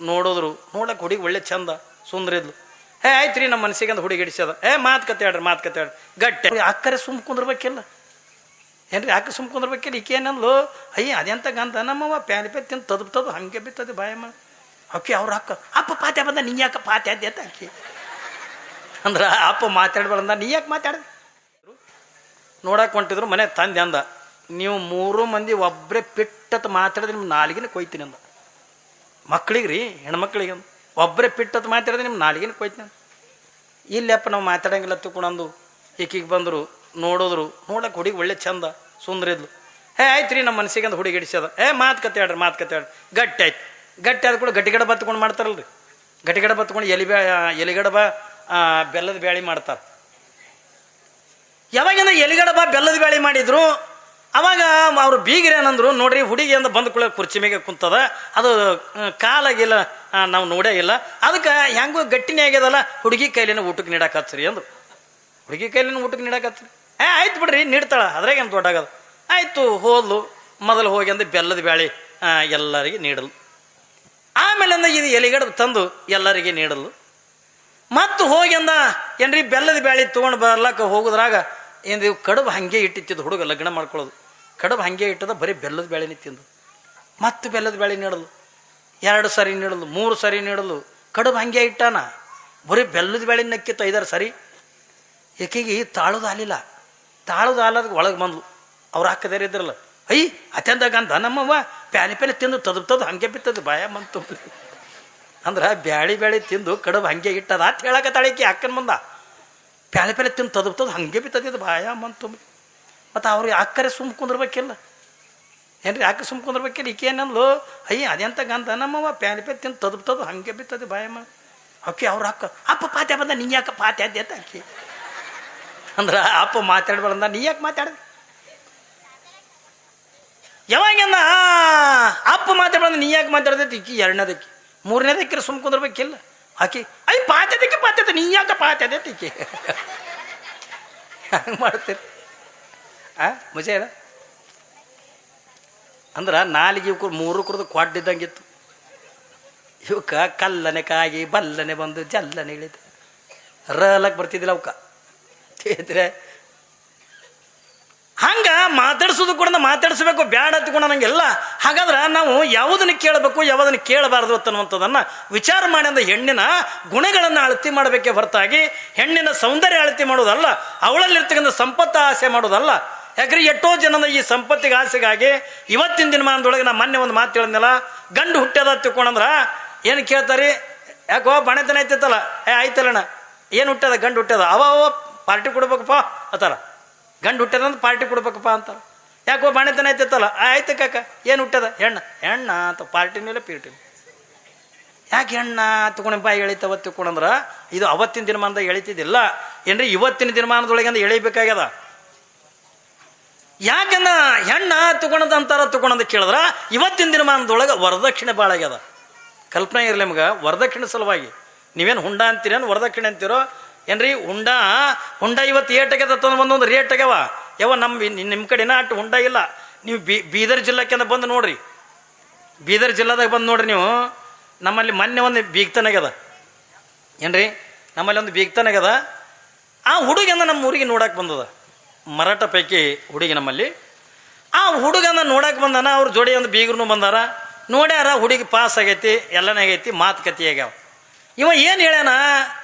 ನೋಡಿದ್ರು ನೋಡಕ್ಕೆ ಹುಡುಗಿ ಒಳ್ಳೆ ಚಂದ ಸುಂದರಿದ್ಲು. ಆಯ್ತು ರೀ ನಮ್ಮ ಮನಸ್ಸಿಗೆ ಅಂತ ಹುಡುಗಿ ಹಿಡಿಸ್ಯದ. ಮಾತು ಕತೆ ಗಟ್ಟೆ ಅಕ್ಕರೆ ಸುಮ್ ಕುಂದ್ರಬೇಕಿಲ್ಲ ಏನ್ರಿ, ಅಕ್ಕ ಸುಮ್ ಕುಂದ್ರಬೇಕಿಲ್ಲ. ಈಕೆ ಏನಂದ್ಲು, ಅಯ್ಯ ಅದೆಂತ ಗಂತ ನಮ್ಮವ್ವ ಪ್ಯಾಲಿ ಪೆ ತಿಂದು ತದಬ್ತದು ಹಂಗೆ ಬಿತ್ತದ ಬಾಯಮ್ಮ. ಅಕ್ಕಿ ಅವ್ರ ಅಪ್ಪ ಪಾತ್ಯ ಬಂದ ನೀ ಯಾಕೆ ಪಾತ್ಯ ಅದ್ಯತ ಅಕ್ಕಿ ಅಂದ್ರೆ ಅಪ್ಪ ಮಾತಾಡ್ಬಾರ್ದ ನೀ ಯಾಕೆ ಮಾತಾಡ್ದೆ. ನೋಡಕ್ಕೆ ಹೊಂಟಿದ್ರು ಮನೆ ತಂದೆ ಅಂದ, ನೀವು 3 ಮಂದಿ ಒಬ್ಬರೇ ಪಿಟ್ಟತ್ ಮಾತಾಡಿದ್ರೆ ನಿಮ್ಮ ನಾಲಿಗೆನ ಕೊಯ್ತೀನಿ ಅಂದ. ಮಕ್ಳಿಗೆ ರೀ ಹೆಣ್ಮಕ್ಳಿಗೆ ಅಂದ, ಒಬ್ಬರೇ ಪಿಟ್ಟತ್ ಮಾತಾಡಿದ್ರೆ ನಿಮ್ಮ ನಾಲಿಗೆನ ಕೊಯ್ತೀನಿ ಅಂದ. ಇಲ್ಲಪ್ಪ ನಾವು ಮಾತಾಡಂಗಿಲ್ಲ ತಿಳ್ಕೊಂಡಂದು ಈಕಿಗೆ ಬಂದರು ನೋಡಿದ್ರು ನೋಡಕ್ಕೆ ಹುಡುಗಿ ಒಳ್ಳೆ ಚಂದ ಸುಂದರಿದ್ಲು. ಆಯ್ತು ರೀ ನಮ್ಮ ಮನಸ್ಸಿಗೆ ಅಂತ ಹುಡುಗಿ ಹಿಡಿಸ್ಯದ. ಮಾತು ಕತೆ ಗಟ್ಟಿ ಆಯ್ತು. ಗಟ್ಟಿ ಆದ ಕೂಡ ಗಟ್ಟಿಗಡ ಬತ್ಕೊಂಡು ಮಾಡ್ತಾರಲ್ರಿ, ಗಟ್ಟಿಗಡ ಬತ್ಕೊಂಡು ಎಲಿಗಡಬ ಬೆಲ್ಲದ ಬ್ಯಾಳಿ ಮಾಡ್ತಾರೆ. ಯಾವಾಗಿಂದ ಎಲಿಗಡಬ ಬೆಲ್ಲದ ಬ್ಯಾಳಿ ಮಾಡಿದ್ರು ಅವಾಗ ಅವ್ರು ಬೀಗರು ಏನಂದ್ರು, ನೋಡ್ರಿ ಹುಡುಗಿ ಅಂದ ಬಂದು ಕೂಡ ಕುರ್ಚಿ ಮೇಲೆ ಕುಂತದ, ಅದು ಕಾಲಾಗಿಲ್ಲ ನಾವು ನೋಡೇ ಇಲ್ಲ, ಅದಕ್ಕೆ ಹೆಂಗೋ ಗಟ್ಟಿನೇ ಆಗ್ಯದಲ್ಲ ಹುಡುಗಿ ಕೈಲಿನ ಊಟಕ್ಕೆ ನೀಡಕ್ಕೆ ಹಚ್ಚ್ರಿ ಅಂದ್ರು. ಹುಡುಗಿ ಕೈಲಿನ ಊಟಕ್ಕೆ ನೀಡಕ್ಕೆ ಹಚ್ಚ್ರಿ. ಆಯ್ತು ಬಿಡ್ರಿ ನೀಡ್ತಾಳ, ಅದ್ರಾಗೇನು ದೊಡ್ಡಾಗದು. ಆಯಿತು ಹೋದ್ಲು. ಮೊದಲು ಹೋಗಿ ಅಂದ ಬೆಲ್ಲದ ಬ್ಯಾಳಿ ಎಲ್ಲರಿಗೆ ನೀಡಲು. ಆಮೇಲೆ ಅಂದ ಇದು ಎಲಿಗಡಬ ತಂದು ಎಲ್ಲರಿಗೆ ನೀಡಲು. ಮತ್ತು ಹೋಗಿ ಅಂದ ಏನ್ರಿ ಬೆಲ್ಲದ ಬ್ಯಾಳಿ ತೊಗೊಂಡು ಬರ್ಲಕ್ಕ ಹೋಗುದ್ರಾಗ ಏನು ಕಡುಬು ಹಾಗೆ ಇಟ್ಟಿತ್ತಿದ್ದು ಹುಡುಗ ಲಗ್ನ ಮಾಡ್ಕೊಳ್ಳೋದು. ಕಡುಬು ಹಾಗೆ ಇಟ್ಟದ ಬರೀ ಬೆಲ್ಲದ ಬ್ಯಾಳಿನೇ ತಿಂದು. ಮತ್ತು ಬೆಲ್ಲದ ಬ್ಯಾಳಿ ನೀಡಲು, 2 ಸರಿ ನೀಡಲು, 3 ಸರಿ ನೀಡಲು. ಕಡುಬು ಹಾಗೆ ಇಟ್ಟಾನ, ಬರೀ ಬೆಲ್ಲದ ಬ್ಯಾಳಿ ನಕ್ಕಿತ್ತು 5 ಸರಿ. ಏಕೆಗೆ ತಾಳೋದು ಆಲಿಲ್ಲ. ತಾಳೋದು ಆಲದ ಒಳಗೆ ಬಂದ್ಲು. ಅವ್ರು ಹಾಕದೇರಿ ಇದ್ರಲ್ಲ, ಅತ್ಯಂತಗಂತ ನಮ್ಮವ್ವ ಪ್ಯಾಲಿ ತಿಂದು ತದಬ್ತದು ಹಂಗೆ ಬಿತ್ತದು ಬಾಯ ಬಂತು ಅಂದ್ರೆ ಬ್ಯಾಳಿ ತಿಂದು ಕಡುಬು ಹಂಗೆ ಇಟ್ಟದ ಅಂತ ಹೇಳಕತ್ತಾಳಿಕಿ ಅಕ್ಕನ ಮುಂದ. ಪ್ಯಾಲೆ ತಿಂದು ತದಬ್ತದು ಹಂಗೆ ಬಿತ್ತದಿದ್ದು ಬಾಯ ಬಂತು. ಮತ್ತು ಅವ್ರಿಗೆ ಅಕ್ಕರೆ ಸುಮ್ ಕುಂದ್ರಬೇಕಿಲ್ಲ ಏನ್ರಿ, ಅಕ್ಕ ಸುಮ್ ಕುಂದ್ರಬೇಕಿಲ್ಲ. ಈಕೆ ಏನಂದ್ಲು, ಅದೆಂತ ಗಂತ ನಮ್ಮವ್ವ ಪ್ಯಾಲಿ ತಿಂದು ತದಬ್ತದು ಹಂಗೆ ಬಿತ್ತದು ಬಾಯಮ್ಮ. ಅಕ್ಕಿ ಅವ್ರ ಅಪ್ಪ ಪಾತ್ಯ ಬಂದ ನೀ ಯಾಕೆ ಪಾತ್ಯ ಅದ್ಯತ ಅಕ್ಕಿ ಅಂದ್ರೆ ಅಪ್ಪ ಮಾತಾಡ್ಬಾರ್ದ ನೀ ಯಾಕೆ ಮಾತಾಡ್ದೆ. ಯಾವಾಗಿಂದ ಅಪ್ಪ ಮಾತಾಡ್ಬಾರ್ದು ನೀ ಯಾಕೆ ಮಾತಾಡ್ದೈತಿ ಈಕಿ 2ನೇದಕ್ಕಿ 3ನೇದಕ್ಕಿರ ಸುಮ್ ಕುಂದ್ರಬೇಕಿಲ್ಲ. ಆಕಿ ಪಾತ್ಯದಕ್ಕೆ ನೀ ಯಾಕೆ ಪಾತ್ಯದೈತಿ ಈಕಿ ಹಂಗೆ ಮಾಡ್ತೀರಿ ಮುಜೆ ಅದ ಅಂದ್ರೆ ನಾಲಿಗೆ ಇವ್ಕು 3 ಕುಡ್ದು ಕೊಡ್ಡಿದ್ದಂಗಿತ್ತು. ಇವಕ್ಕ ಕಲ್ಲನೆ ಕಾಗಿ ಬಲ್ಲನೆ ಬಂದು ಜಲ್ಲನೆ ಇಳಿದು ರಲಕ್ಕೆ ಬರ್ತಿದ್ದಿಲ್ಲ ಅವಕ್ಕ ಇದ್ರೆ ಹಂಗ ಮಾತಾಡ್ಸೋದು ಕೂಡ ಮಾತಾಡಿಸ್ಬೇಕು ಬ್ಯಾಡ ಹತ್ಕೊಂಡು ನಂಗೆಲ್ಲ. ಹಾಗಾದ್ರೆ ನಾವು ಯಾವುದನ್ನು ಕೇಳಬೇಕು ಯಾವುದನ್ನು ಕೇಳಬಾರ್ದು ಅನ್ನುವಂಥದ್ದನ್ನು ವಿಚಾರ ಮಾಡಿ ಅಂದ ಹೆಣ್ಣಿನ ಗುಣಗಳನ್ನು ಅಳತಿ ಮಾಡಬೇಕೇ ಹೊರತಾಗಿ ಹೆಣ್ಣಿನ ಸೌಂದರ್ಯ ಅಳತಿ ಮಾಡೋದಲ್ಲ, ಅವಳಲ್ಲಿರ್ತಕ್ಕಂಥ ಸಂಪತ್ತು ಆಸೆ ಮಾಡೋದಲ್ಲ. ಯಾಕ್ರೆ ಎಷ್ಟೋ ಜನದ ಈ ಸಂಪತ್ತಿಗೆ ಆಸೆಗಾಗಿ ಇವತ್ತಿನ ದಿನಮಾನದೊಳಗೆ ನಾ ಮೊನ್ನೆ ಒಂದು ಮಾತು ಹೇಳಿದ್ನಲ್ಲ, ಗಂಡು ಹುಟ್ಟ್ಯದ ತಿಳ್ಕೊಂಡ್ರ ಏನು ಕೇಳ್ತಾರೆ, ಯಾಕೋ ಬಣತನ ಐತಿತ್ತಲ್ಲ, ಆಯ್ತಲ್ಲಣ್ಣ ಏನು ಹುಟ್ಟ್ಯದ ಗಂಡು ಹುಟ್ಟ್ಯದ ಅವ ಪಾರ್ಟಿ ಕೊಡ್ಬೇಕಪ್ಪ ಅತ್ತಾರ, ಗಂಡು ಹುಟ್ಟ್ಯದಂತ ಪಾರ್ಟಿ ಕೊಡ್ಬೇಕಪ್ಪ ಅಂತಾರೆ. ಯಾಕೋ ಬಾಣೆತನ ಐತಿತ್ತಲ್ಲ, ಆಯ್ತು ಕಾಕ ಏನು ಹುಟ್ಟ್ಯದ ಹೆಣ್ಣ ಅಂತ ಪಾರ್ಟಿ ಮೇಲೆ ಪೀರ್ಟಿ. ಯಾಕೆ ಹೆಣ್ಣ ತಗೊಂಡು ಬಾಯಿ ಎಳಿತವ ತಿಳ್ಕೊಂಡ್ರ ಇದು ಅವತ್ತಿನ ದಿನಮಾನದಾಗ ಎಳಿತಿದ್ದಿಲ್ಲ ಏನ್ರಿ, ಇವತ್ತಿನ ದಿನಮಾನದೊಳಗೆ ಅಂದ ಎಳಿಬೇಕಾಗ್ಯದ. ಯಾಕಂದ ಹೆಣ್ಣ ತಗೊಂಡದಂತಾರ ತಗೊಂಡಂತ ಕೇಳಿದ್ರ ಇವತ್ತಿನ ದಿನಮಾನದೊಳಗೆ ವರದಕ್ಷಿಣೆ ಭಾಳ ಆಗ್ಯದ. ಕಲ್ಪನೆ ಇರಲಿ ನಮ್ಗೆ, ವರದಕ್ಷಿಣೆ ಸಲುವಾಗಿ ನೀವೇನು ಹುಂಡ ಅಂತೀರೇನು ವರದಕ್ಷಿಣೆ ಅಂತೀರೋ ಏನ್ರಿ. ಹುಂಡ ಇವತ್ತು ಏಟಾಗ್ಯದ ಒಂದೊಂದು ರೇಟ್ ಆಗ್ಯಾವ. ನಿಮ್ಮ ಕಡೆನ ಅಟ್ಟು ಹುಂಡ ಇಲ್ಲ. ನೀವು ಬೀದರ್ ಜಿಲ್ಲಾಕ್ಕೆ ಬಂದು ನೋಡ್ರಿ, ಬೀದರ್ ಜಿಲ್ಲಾದಾಗ ಬಂದು ನೋಡ್ರಿ ನೀವು. ನಮ್ಮಲ್ಲಿ ಮೊನ್ನೆ ಒಂದು ಬೀಗ್ತನಾಗ್ಯದ ಏನ್ರಿ, ನಮ್ಮಲ್ಲಿ ಒಂದು ಬೀಗ್ತನಾಗ್ಯದ. ಆ ಹುಡುಗನ ನಮ್ಮ ಊರಿಗೆ ನೋಡಕ್ಕೆ ಬಂದದ, ಮರಾಠ ಪೈಕಿ ಹುಡುಗಿ ನಮ್ಮಲ್ಲಿ. ಆ ಹುಡುಗನ ನೋಡಕ್ಕೆ ಬಂದಾನ, ಅವ್ರ ಜೋಡಿ ಒಂದು ಬೀಗರು ಬಂದಾರ, ನೋಡ್ಯಾರ ಹುಡುಗಿ ಪಾಸ್ ಆಗೈತಿ, ಎಲ್ಲನೇ ಆಗೈತಿ, ಮಾತುಕತೆ ಆಗ್ಯಾವ. ಇವ ಏನು ಹೇಳ್ಯಾನ,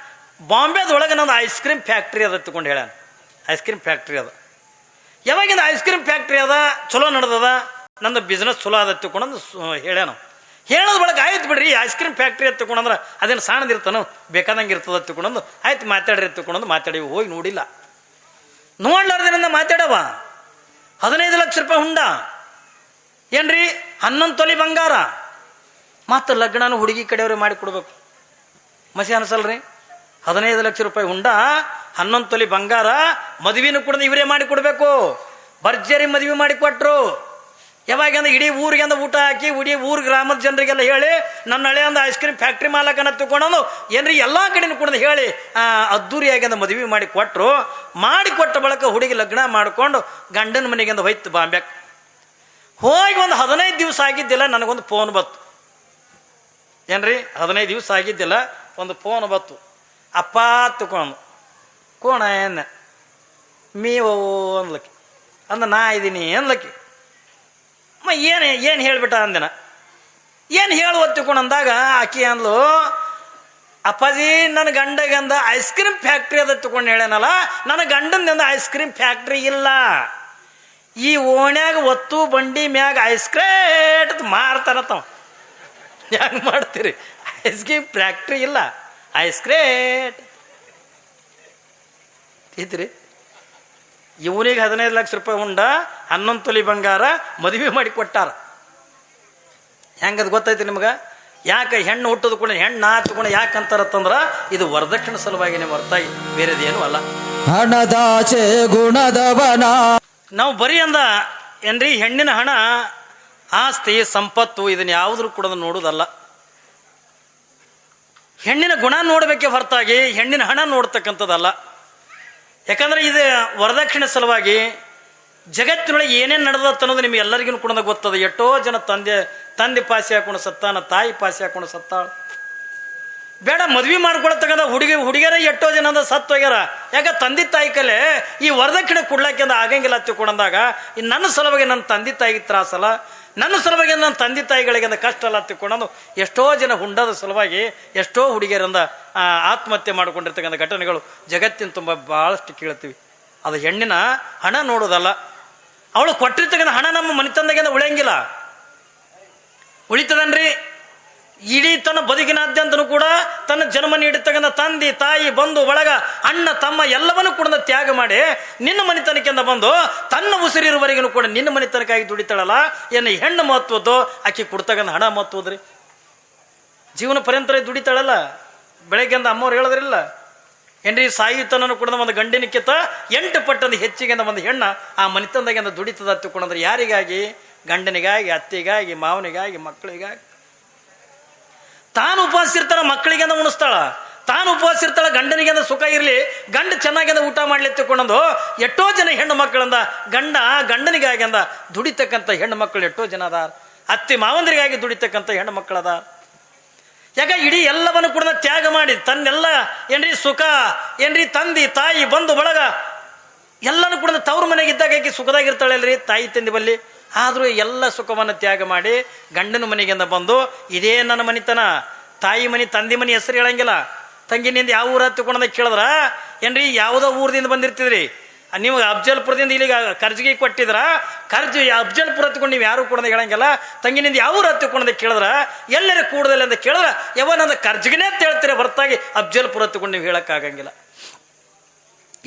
ಬಾಂಬೆದೊಳಗೆ ನಂದು ಐಸ್ ಕ್ರೀಮ್ ಫ್ಯಾಕ್ಟ್ರಿ ಅದ ತಿಳ್ಕೊಂಡು ಹೇಳ್ಯಾನ. ಐಸ್ ಕ್ರೀಮ್ ಫ್ಯಾಕ್ಟ್ರಿ ಅದ. ಯಾವಾಗಿಂದ ಐಸ್ ಕ್ರೀಮ್ ಫ್ಯಾಕ್ಟ್ರಿ ಅದ ಚಲೋ ನಡೆದದ, ನಂದು ಬಿಸ್ನೆಸ್ ಚಲೋ ಅದ ತಿಳ್ಕೊಂಡಂದು ಹೇಳ್ಯಾನ. ಹೇಳೋದು ಬಳಕ ಆಯ್ತು ಬಿಡ್ರಿ ಐಸ್ ಕ್ರೀಮ್ ಫ್ಯಾಕ್ಟ್ರಿ ಅಂತ ತಿಳ್ಕೊಂಡ್ರೆ ಅದೇನು ಸಣ್ಣದಿರ್ತಾನೋ ಬೇಕಾದಂಗೆ ಇರ್ತದ ತಿಳ್ಕೊಂಡಂದು ಆಯ್ತು ಮಾತಾಡ್ರಿ ತಿಳ್ಕೊಂಡಂದು ಮಾತಾಡಿ ಹೋಗಿ ನೋಡಿಲ್ಲ. ನೋಡ್ಲಾರ್ದಿನಿಂದ ಮಾತಾಡವ 15 ಲಕ್ಷ ರೂಪಾಯಿ ಹುಂಡ ಏನ್ರಿ, 11 ತೊಲಿ ಬಂಗಾರ, ಮತ್ತು ಲಗ್ನನೂ ಹುಡುಗಿ ಕಡೆಯವ್ರಿಗೆ ಮಾಡಿ ಕೊಡ್ಬೇಕು. ಮಸಿ ಅನ್ಸಲ್ರಿ, 15 ಲಕ್ಷ ರೂಪಾಯಿ ಹುಂಡ, 11 ತೊಲಿ ಬಂಗಾರ, ಮದುವೆನೂ ಕೂಡ ಇವರೇ ಮಾಡಿ ಕೊಡ್ಬೇಕು. ಭರ್ಜರಿ ಮದುವೆ ಮಾಡಿ ಕೊಟ್ರು. ಯಾವಾಗಂದ್ರೆ ಇಡೀ ಊರಿಗೆ ಅಂದ ಊಟ ಹಾಕಿ ಇಡೀ ಊರು ಗ್ರಾಮದ ಜನರಿಗೆಲ್ಲ ಹೇಳಿ ನನ್ನ ಹಳೆ ಅಂದ ಐಸ್ ಕ್ರೀಮ್ ಫ್ಯಾಕ್ಟ್ರಿ ಮಾಲಕನ ತಗೊಂಡು ಏನ್ರಿ ಎಲ್ಲ ಕಡೆನೂ ಕೂಡ ಹೇಳಿ ಅದ್ದೂರಿಯಾಗಿ ಅಂದ ಮದುವೆ ಮಾಡಿ ಕೊಟ್ಟರು. ಮಾಡಿಕೊಟ್ಟ ಬಳಕ ಹುಡುಗಿ ಲಗ್ನ ಮಾಡಿಕೊಂಡು ಗಂಡನ ಮನೆಗೆ ಅಂದ ಹೋಯ್ತು ಬಾಂಬ್ಯಾಕ್. ಹೋಗಿ ಒಂದು 15 ದಿವಸ ಆಗಿದ್ದಿಲ್ಲ, ನನಗೊಂದು ಫೋನ್ ಬತ್ತು. ಏನ್ರಿ 15 ದಿವಸ ಆಗಿದ್ದಿಲ್ಲ, ಒಂದು ಫೋನ್ ಬತ್ತು. ಅಪ್ಪ ತಗೊಂಡು ಕೋಣ ಏನ ಮೀವು ಅನ್ಲಕ್ಕಿ ಅಂದ, ನಾ ಇದ್ದೀನಿ ಅನ್ಲಕ್ಕಿ. ಏನು ಹೇಳ್ಬಿಟ್ಟ ಅಂದಿನ, ಏನು ಹೇಳುವ ತಿಳ್ಕೊಂಡಂದಾಗ ಆಕಿ ಅಂದ್ಲು, ಅಪ್ಪಾಜಿ ನನ್ನ ಗಂಡಗಂದ ಐಸ್ ಕ್ರೀಮ್ ಫ್ಯಾಕ್ಟ್ರಿ ಅದ ತಗೊಂಡು ಹೇಳ್ಯಾನಲ್ಲ, ನನ್ನ ಗಂಡಂದಿಂದ ಐಸ್ ಕ್ರೀಮ್ ಫ್ಯಾಕ್ಟ್ರಿ ಇಲ್ಲ. ಈ ಓಣ್ಯಾಗ ಒತ್ತು ಬಂಡಿ ಮ್ಯಾಗ ಐಸ್ ಕ್ರೇಟ್ ಮಾರ್ತಾನತ್ತವ. ಹೆಂಗೆ ಮಾಡ್ತೀರಿ? ಐಸ್ ಕ್ರೀಮ್ ಫ್ಯಾಕ್ಟ್ರಿ ಇಲ್ಲ, ಐಸ್ ಕ್ರೇಟ್ ಐತ್ರಿ. ಇವನಿಗೆ 15 ಲಕ್ಷ ರೂಪಾಯಿ ಉಂಡ 11 ತೊಲಿ ಬಂಗಾರ ಮದುವೆ ಮಾಡಿ ಕೊಟ್ಟಾರ. ಹೆಂಗದು ಗೊತ್ತೈತಿ ನಿಮ್ಗೆ? ಯಾಕೆ ಹೆಣ್ಣು ಹುಟ್ಟೋದು ಕೂಡ ಹೆಣ್ಣು ತಗೊಂಡು ಯಾಕೆ ಅಂತಾರತ್ತಂದ್ರ ಇದು ವರದಕ್ಷಿಣೆ ಸಲುವಾಗಿನೇ ಹೊರತಾಗಿ ಬೇರೆದೇನು ಅಲ್ಲ. ಹಣದಾಚೆ ಗುಣದವನ ನಾವು ಬರೀ ಅಂದ ಏನ್ರಿ ಹೆಣ್ಣಿನ ಹಣ, ಆಸ್ತಿ, ಸಂಪತ್ತು ಇದನ್ನ ಯಾವುದ್ರು ಕೂಡ ನೋಡುವುದಲ್ಲ. ಹೆಣ್ಣಿನ ಗುಣ ನೋಡಬೇಕೆ ಹೊರತಾಗಿ ಹೆಣ್ಣಿನ ಹಣ ನೋಡ್ತಕ್ಕಂಥದ್ದಲ್ಲ. ಯಾಕಂದ್ರೆ ಇದು ವರದಕ್ಷಿಣೆ ಸಲುವಾಗಿ ಜಗತ್ತಿನೊಳಗೆ ಏನೇನು ನಡೆದತ್ತ ಅನ್ನೋದು ನಿಮ್ಗೆ ಎಲ್ಲರಿಗೂ ಕೂಡ ಗೊತ್ತದ. ಎಷ್ಟೋ ಜನ ತಂದೆ ಪಾಸಿ ಹಾಕೊಂಡು ಸತ್ತಾನ, ತಾಯಿ ಪಾಸಿ ಹಾಕೊಂಡು ಸತ್ತಾಳ. ಬೇಡ ಮದ್ವಿ ಮಾಡ್ಕೊಳತಕ್ಕಂಥ ಹುಡುಗಿಯರ ಎಷ್ಟೋ ಜನ ಅಂದ ಸತ್ತು ಹೋಗ್ಯಾರ. ಯಾಕೆ? ತಂದೆ ತಾಯಿ ಕಲೆ ಈ ವರದಕ್ಷಿಣೆ ಕೊಡ್ಲಾಕಿಂದ ಆಗಂಗಿಲ್ಲ ತಿಳ್ಕೊಂಡಾಗ, ಇನ್ನು ನನ್ನ ಸಲುವಾಗಿ ನನ್ನ ತಂದೆ ತಾಯಿಗೆ ತ್ರಾಸಲ್ಲ, ನನ್ನ ಸಲುವಾಗಿ ನನ್ನ ತಂದೆ ತಾಯಿಗಳಿಗೆ ಕಷ್ಟ ಅಲ್ಲ ತಿಳ್ಕೊಂಡು ಎಷ್ಟೋ ಜನ ಹುಂಡದ ಸಲುವಾಗಿ ಎಷ್ಟೋ ಹುಡುಗಿಯರಿಂದ ಆತ್ಮಹತ್ಯೆ ಮಾಡ್ಕೊಂಡಿರ್ತಕ್ಕಂಥ ಘಟನೆಗಳು ಜಗತ್ತಿನ ತುಂಬ ಭಾಳಷ್ಟು ಕೇಳ್ತೀವಿ. ಅದು ಹೆಣ್ಣಿನ ಹಣ ನೋಡೋದಲ್ಲ. ಅವಳು ಕೊಟ್ಟಿರ್ತಕ್ಕಂಥ ಹಣ ನಮ್ಮ ಮನೆತನದಾಗಿಂದ ಉಳಿಯಂಗಿಲ್ಲ. ಉಳಿತದನ್ರಿ? ಇಡೀ ತನ್ನ ಬದುಕಿನಾದ್ಯಂತನೂ ಕೂಡ ತನ್ನ ಜನ್ಮ ನೀಡಿರ್ತಕ್ಕಂಥ ತಂದೆ ತಾಯಿ ಬಂಧು ಬಳಗ ಅಣ್ಣ ತಮ್ಮ ಎಲ್ಲವನ್ನೂ ಕೂಡ ತ್ಯಾಗ ಮಾಡಿ ನಿನ್ನ ಮನೆತನಕ್ಕಿಂದ ಬಂದು ತನ್ನ ಉಸಿರಿರುವವರೆಗೂ ಕೂಡ ನಿನ್ನ ಮನೆತನಕ್ಕಾಗಿ ದುಡಿತಾಳಲ್ಲ, ಏನು ಹೆಣ್ಣು ಮಹತ್ವದ್ದು, ಆಕೆ ಕೊಡ್ತಕ್ಕಂಥ ಹಣ ಮಹತ್ವದ್ರಿ. ಜೀವನ ಪರ್ಯಂತರ ದುಡಿತಾಳಲ್ಲ. ಬೆಳಗ್ಗೆಂದ ಅಮ್ಮವ್ರು ಹೇಳಿದ್ರಿಲ್ಲ ಏನ್ರಿ, ಸಾಯುತನೂ ಕೂಡ ಒಂದು ಗಂಡಿನಕ್ಕಿಂತ 8 ಪಟ್ಟಂದು ಹೆಚ್ಚಿಗೆ ಒಂದು ಹೆಣ್ಣ ಆ ಮನೆತನದಾಗಿಂದ ದುಡಿತದ ತಿಳ್ಕೊಂಡ್ರೆ ಯಾರಿಗಾಗಿ? ಗಂಡನಿಗಾಗಿ, ಅತ್ತಿಗಾಗಿ, ಮಾವನಿಗಾಗಿ, ಮಕ್ಕಳಿಗಾಗಿ. ತಾನು ಉಪವಾಸ ಇರ್ತಾಳ, ಮಕ್ಕಳಿಗೆಂದ ಉಣಿಸ್ತಾಳ. ತಾನು ಉಪವಾಸ ಇರ್ತಾಳ, ಗಂಡನಿಗೆಂದ ಸುಖ ಇರಲಿ, ಗಂಡ ಚೆನ್ನಾಗಿಂದ ಊಟ ಮಾಡ್ಲಿ ತಿಳ್ಕೊಂಡಂದು ಎಷ್ಟೋ ಜನ ಹೆಣ್ಣು ಮಕ್ಕಳಿಂದ ಗಂಡನಿಗಾಗಿ ಅಂದ ದುಡಿತಕ್ಕಂಥ ಹೆಣ್ಣು ಮಕ್ಕಳು ಎಷ್ಟೋ ಜನ ಅದಾರ. ಅತ್ತಿ ಮಾವಂದ್ರಿಗಾಗಿ ದುಡಿತಕ್ಕಂಥ ಹೆಣ್ಣು ಮಕ್ಕಳು ಅದಾರ. ಯಾಕೆ? ಇಡೀ ಎಲ್ಲವನ್ನು ಕೂಡ ತ್ಯಾಗ ಮಾಡಿ ತನ್ನೆಲ್ಲ ಏನ್ರಿ ಸುಖ, ಏನ್ರಿ ತಂದೆ ತಾಯಿ ಬಂಧು ಬಳಗ ಎಲ್ಲನೂ ಕೂಡ ತವ್ರ ಮನೆಗಿದ್ದಾಗ ಆಕೆ ಸುಖದಾಗಿರ್ತಾಳಲ್ರಿ ತಾಯಿ ತಂದೆ ಬಲ್ಲಿ. ಆದರೂ ಎಲ್ಲ ಸುಖವನ್ನು ತ್ಯಾಗ ಮಾಡಿ ಗಂಡನ ಮನೆಗಿಂದ ಬಂದು ಇದೇ ನನ್ನ ಮನಿತನ, ತಾಯಿ ಮನೆ ತಂದೆ ಮನೆ ಹೆಸರು ಹೇಳಂಗಿಲ್ಲ. ತಂಗಿನಿಂದ ಯಾವ ಊರ ತಿಳ್ಕೊಂಡ ಕೇಳಿದ್ರ ಏನ್ರಿ ಯಾವುದೋ ಊರದಿಂದ ಬಂದಿರ್ತಿದ್ರಿ, ನಿಮ್ಗೆ ಅಫ್ಜಲ್ಪುರದಿಂದ ಇಲ್ಲಿಗೆ ಕರ್ಜಿಗೆ ಕೊಟ್ಟಿದ್ರ, ಕರ್ಜಿ ಅಫ್ಜಲ್ಪುರ ಹತ್ಕೊಂಡು ನೀವು ಯಾರು ಕೂಡ ಹೇಳಂಗಿಲ್ಲ. ತಂಗಿನಿಂದ ಯಾವ ಊರು ಹತ್ಕೊಂಡ ಕೇಳಿದ್ರ ಎಲ್ಲರ ಕೂಡದಲ್ಲಿ ಅಂತ ಕೇಳಿದ್ರ ಯಾವನಂದ ಕರ್ಜಿಗೆನೇ ಅಂತ ಹೇಳ್ತೀರ, ಹೊರತಾಗಿ ಅಫ್ಜಲ್ಪುರ ಹತ್ಕೊಂಡು ನೀವು ಹೇಳಕ್ಕಾಗಂಗಿಲ್ಲ.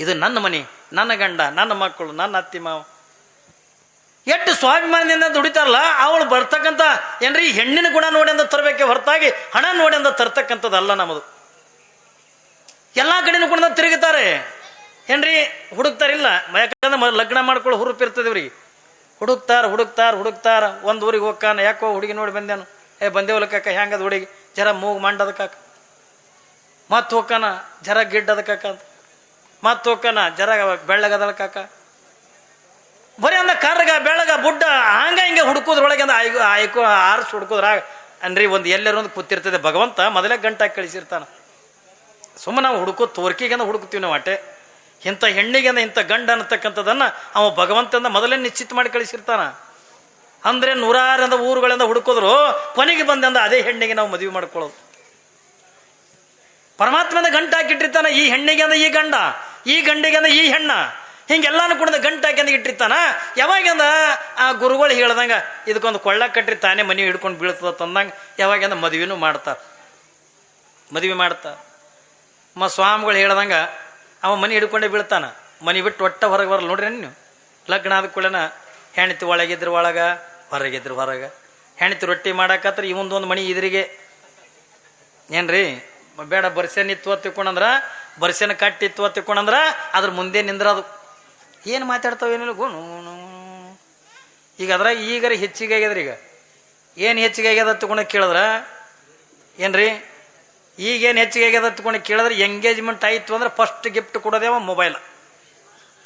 ಇದು ನನ್ನ ಮನೆ, ನನ್ನ ಗಂಡ, ನನ್ನ ಮಕ್ಕಳು, ನನ್ನ ಅತ್ತಿ ಮಾವ ಎಷ್ಟು ಸ್ವಾಭಿಮಾನದಿಂದ ದುಡಿತಾರಲ್ಲ. ಅವಳು ಬರ್ತಕ್ಕಂಥ ಏನ್ರಿ ಹೆಣ್ಣಿನ ಗುಣ ನೋಡಿ ಅಂತ ತರಬೇಕೆ ಹೊರತಾಗಿ ಹಣ ನೋಡಿ ಅಂತ ತರ್ತಕ್ಕಂಥದ್ದಲ್ಲ ನಮ್ಮದು. ಎಲ್ಲಾ ಕಡೆನೂ ಕೂಡ ತಿರುಗುತ್ತಾರೆ ಏನ್ರಿ, ಹುಡುಕ್ತಾರಿಲ್ಲ. ಯಾಕಂದ್ರೆ ಲಗ್ನ ಮಾಡ್ಕೊಳ್ಳೋ ಹುರುಪ್ ಇರ್ತದವ್ರಿಗೆ. ಹುಡುಕ್ತಾರ ಒಂದು ಊರಿಗೆ ಹೋಗ್ಕಾನ, ಯಾಕೋ ಹುಡುಗಿ ನೋಡಿ ಬಂದೇನು, ಬಂದೇವಲ್ಲ ಕಾಕ, ಹೆಂಗದ ಹುಡುಗಿ, ಜರ ಮೂಗು ಮಂಡದ ಕಾಕ. ಮತ್ ಹೋಗ್ಕಾನ, ಜರ ಗಿಡ್ಡದ ಕಾಕ ಅಂತ. ಮತ್ ಹೋಗ್ಕಾನ, ಜರ ಬೆಳ್ಳಗದಳ ಕಾಕ. ಬರೀ ಅಂದ ಕರ್ರಗ ಬೆಳಗ ಬುಡ್ಡ ಹಂಗ ಹಿಂಗೆ ಹುಡುಕೋದ್ರೊಳಗೆ ಅಂದ ಆಯ್ಕೋ ಆರಿಸಿ ಹುಡುಕೋದ್ರಾಗ ಅನ್ರಿ ಒಂದು ಎಲ್ಲರೂ ಒಂದು ಕೂತಿರ್ತದೆ. ಭಗವಂತ ಮೊದಲೇ ಗಂಟಾಗಿ ಕಳಿಸಿರ್ತಾನ. ಸುಮ್ಮನೆ ನಾವು ತೋರ್ಕಿಗೆಂದ ಹುಡುಕ್ತೀವಿ ನಾವು. ಅಟೆ ಇಂಥ ಹೆಣ್ಣಿಗೆಂದ ಇಂಥ ಗಂಡ ಅನ್ನತಕ್ಕಂಥದ್ದನ್ನ ಅವ ಭಗವಂತಂದ ಮೊದಲೇ ನಿಶ್ಚಿತ ಮಾಡಿ ಕಳಿಸಿರ್ತಾನ. ಅಂದ್ರೆ 100 ಊರುಗಳಿಂದ ಹುಡುಕೋದ್ರು ಕೊನೆಗೆ ಬಂದಂದ ಅದೇ ಹೆಣ್ಣಿಗೆ ನಾವು ಮದುವೆ ಮಾಡ್ಕೊಳ್ಳೋದು. ಪರಮಾತ್ಮನ ಗಂಟ ಹಾಕಿಟ್ಟಿರ್ತಾನ. ಈ ಹೆಣ್ಣಿಗೆ ಅಂದ ಈ ಗಂಡ, ಈ ಗಂಡಿಗೆ ಅಂದ ಈ ಹೆಣ್ಣ, ಹಿಂಗೆಲ್ಲಾನು ಕೂಡ ಗಂಟ ಹಾಕಿ ಇಟ್ಟಿರ್ತಾನ. ಯಾವಾಗಂದ ಆ ಗುರುಗಳು ಹೇಳ್ದಂಗ ಇದಕ್ಕೊಂದು ಕೊಳ್ಳ ಕಟ್ರಿ ತಾನೇ ಮನೆ ಹಿಡ್ಕೊಂಡು ಬೀಳ್ತದ ತಂದಂಗ ಯಾವಾಗಂದ ಮದುವೆನೂ ಮಾಡ್ತಾರ. ಸ್ವಾಮಿಗಳು ಹೇಳ್ದಂಗ ಅವ ಮನೆ ಹಿಡ್ಕೊಂಡೇ ಬೀಳ್ತಾನ. ಮನೆ ಬಿಟ್ಟು ಒಟ್ಟ ಹೊರಗೆ ಬರಲ್ಲ. ನೋಡ್ರಿ ನೀವು ಲಗ್ನ ಆದ ಕೂಡನ ಹೆಣ್ತಿ ಒಳಗಿದ್ರು ಒಳಗ, ಹೊರಗಿದ್ರು ಹೊರಗ. ಹೆಣ್ತಿ ರೊಟ್ಟಿ ಮಾಡಾಕತ್ರ ಇವಂದೊಂದು ಮನೆ ಇದ್ರಿಗೆ ಏನ್ರಿ ಬೇಡ ಬರ್ಸೆನ ಇತ್ತು ತಿಳ್ಕೊಂಡಂದ್ರ, ಬರ್ಸೆನ ಕಟ್ಟಿತ್ತು ತಿಳ್ಕೊಂಡಂದ್ರ ಅದ್ರ ಮುಂದೆ ನಿಂದ್ರದು. ಏನು ಮಾತಾಡ್ತಾವ ಏನಿಲ್ಲ ಗೋನು. ಈಗ ಅದ್ರಾಗ ಈಗಾರ ಹೆಚ್ಚಿಗೆ ಆಗ್ಯದ್ರಿ. ಈಗ ಏನು ಹೆಚ್ಚಿಗೆ ಆಗ್ಯದ ತಗೊಂಡು ಕೇಳಿದ್ರ ಏನ್ರಿ, ಈಗೇನು ಹೆಚ್ಚಿಗೆ ಆಗ್ಯದ ತಗೊಂಡು ಕೇಳಿದ್ರೆ ಎಂಗೇಜ್ಮೆಂಟ್ ಆಯಿತು ಅಂದ್ರೆ ಫಸ್ಟ್ ಗಿಫ್ಟ್ ಕೊಡೋದೇವ ಮೊಬೈಲ್.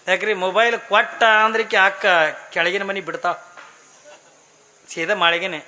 ಯಾಕ್ರಿ ಮೊಬೈಲ್ ಕೊಟ್ಟ ಅಂದ್ರಿಕೆ ಅಕ್ಕ ಕೆಳಗಿನ ಮನೆ ಬಿಡ್ತಾವ, ಸೀದಾ ಮಾಳಿಗೆನೆ